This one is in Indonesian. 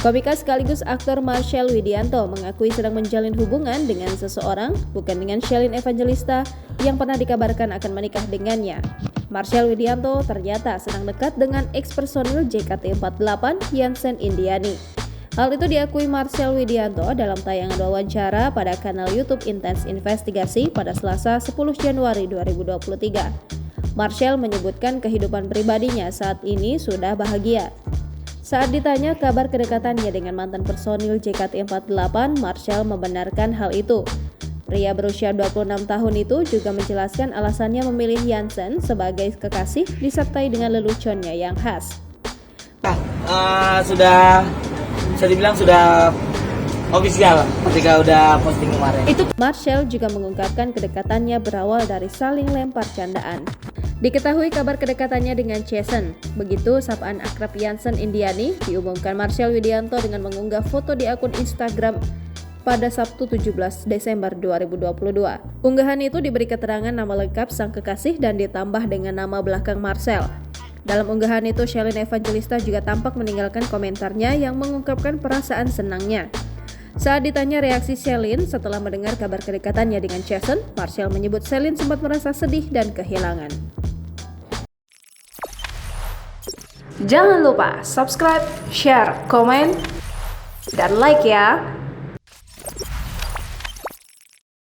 Komika sekaligus aktor Marcel Widianto mengakui sedang menjalin hubungan dengan seseorang, bukan dengan Shelin Evangelista yang pernah dikabarkan akan menikah dengannya. Marcel Widianto ternyata sedang dekat dengan ex-personil JKT48 Yansen Indiani. Hal itu diakui Marcel Widianto dalam tayangan wawancara pada kanal YouTube Intens Investigasi pada Selasa 10 Januari 2023. Marcel menyebutkan kehidupan pribadinya saat ini sudah bahagia. Saat ditanya kabar kedekatannya dengan mantan personil JKT48, Marcel membenarkan hal itu. Pria berusia 26 tahun itu juga menjelaskan alasannya memilih Yansen sebagai kekasih disertai dengan leluconnya yang khas. Sudah bisa dibilang sudah ofisial ketika udah posting kemarin. Marcel juga mengungkapkan kedekatannya berawal dari saling lempar candaan. Diketahui kabar kedekatannya dengan Jason. Begitu sapaan akrab Yansen Indiani diumumkan Marcel Widianto dengan mengunggah foto di akun Instagram pada Sabtu 17 Desember 2022. Unggahan itu diberi keterangan nama lengkap sang kekasih dan ditambah dengan nama belakang Marcel. Dalam unggahan itu, Shelin Evangelista juga tampak meninggalkan komentarnya yang mengungkapkan perasaan senangnya. Saat ditanya reaksi Shelin setelah mendengar kabar kedekatannya dengan Jason, Marcel menyebut Shelin sempat merasa sedih dan kehilangan. Jangan lupa subscribe, share, komen, dan like ya!